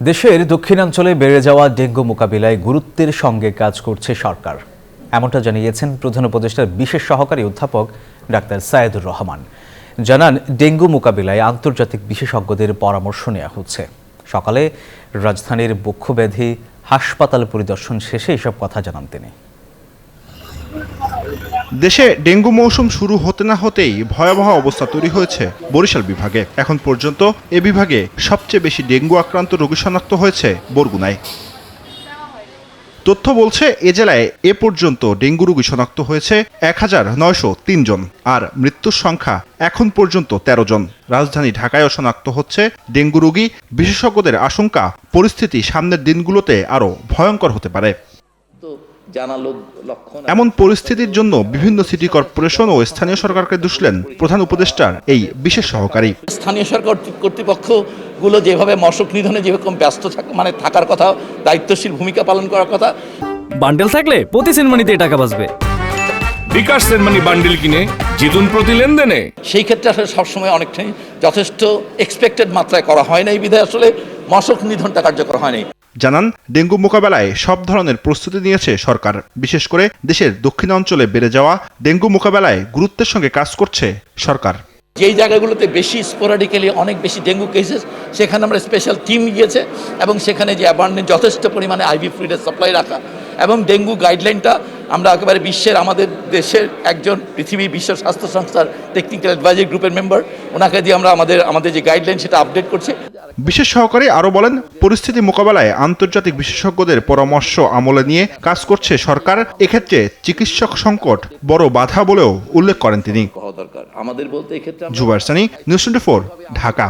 দেশের দক্ষিণাঞ্চলে বেড়ে যাওয়া ডেঙ্গু মোকাবিলায় গুরুত্বের সঙ্গে কাজ করছে সরকার, এমনটা জানিয়েছেন প্রধান উপদেষ্টার বিশেষ সহকারী অধ্যাপক ডাক্তার সায়েদুর রহমান। জানান, ডেঙ্গু মোকাবিলায় আন্তর্জাতিক বিশেষজ্ঞদের পরামর্শ নেওয়া হচ্ছে। সকালে রাজধানীর বক্ষব্যাধি হাসপাতাল পরিদর্শন শেষে এসব কথা জানান তিনি। দেশে ডেঙ্গু মৌসুম শুরু হতে না হতেই ভয়াবহ অবস্থা তৈরি হয়েছে বরিশাল বিভাগে। এখন পর্যন্ত এ বিভাগে সবচেয়ে বেশি ডেঙ্গু আক্রান্ত রোগী শনাক্ত হয়েছে বরগুনায়। তথ্য বলছে, এ জেলায় এ পর্যন্ত ডেঙ্গু রোগী শনাক্ত হয়েছে 1903 জন, আর মৃত্যুর সংখ্যা এখন পর্যন্ত 13 জন। রাজধানী ঢাকায়ও শনাক্ত হচ্ছে ডেঙ্গু রোগী। বিশেষজ্ঞদের আশঙ্কা, পরিস্থিতি সামনের দিনগুলোতে আরও ভয়ঙ্কর হতে পারে। এমন পরিস্থিতির জন্য বিভিন্ন সিটি কর্পোরেশন ও স্থানীয় সরকারকে দুষলেন প্রধান উপদেষ্টার এই বিশেষ সহকারী। স্থানীয় সরকার কর্তৃপক্ষগুলো যেভাবে মশক নিধনে যেরকম ব্যস্ত থাকার কথা, দায়িত্বশীল ভূমিকা পালন করার কথা। বান্ডেল থাকলে প্রতি সেনমানিতে টাকা বাঁচবে। বিকাশ সেনমানি বান্ডেল কিনে জিতুন প্রতি লেনদেনে। সেই ক্ষেত্রে আসলে সবসময় অনেকটাই যথেষ্ট এক্সপেক্টেড মাত্রায় করা হয় না, এই বিধায় আসলে মশক নিধনটা কার্যকর হয়নি। জানান, ডেঙ্গু মোকাবেলায় সব ধরনের প্রস্তুতি নিয়েছে সরকার। বিশেষ করে দেশের দক্ষিণাঞ্চলে বেড়ে যাওয়া ডেঙ্গু মোকাবেলায় গুরুত্বের সঙ্গে কাজ করছে সরকার। যেই জায়গাগুলোতে বেশি স্পোরাডিক্যালি অনেক বেশি ডেঙ্গু কেসেস, সেখানে আমরা স্পেশাল টিম গিয়েছে এবং সেখানে যে অ্যাবান্ডেন্ট যথেষ্ট পরিমাণে আইভি ফ্লুইডের সাপ্লাই রাখা এবং ডেঙ্গু গাইডলাইনটা আমরা একেবারে বিশ্বের, আমাদের দেশের একজন পৃথিবী বিশ্ব স্বাস্থ্য সংস্থার টেকনিক্যাল অ্যাডভাইজারি গ্রুপের মেম্বার, ওনাকে দিয়ে আমরা আমাদের যে গাইডলাইন সেটা আপডেট করছি। বিশেষ সহকারী আরও বলেন, পরিস্থিতি মোকাবেলায় আন্তর্জাতিক বিশেষজ্ঞদের পরামর্শ আমলে নিয়ে কাজ করছে সরকার। এক্ষেত্রে চিকিৎসক সংকট বড় বাধা বলেও উল্লেখ করেন তিনি। আমাদের বলতে এক্ষেত্রে জুবায়ের সানি, নিউজ 24, ঢাকা।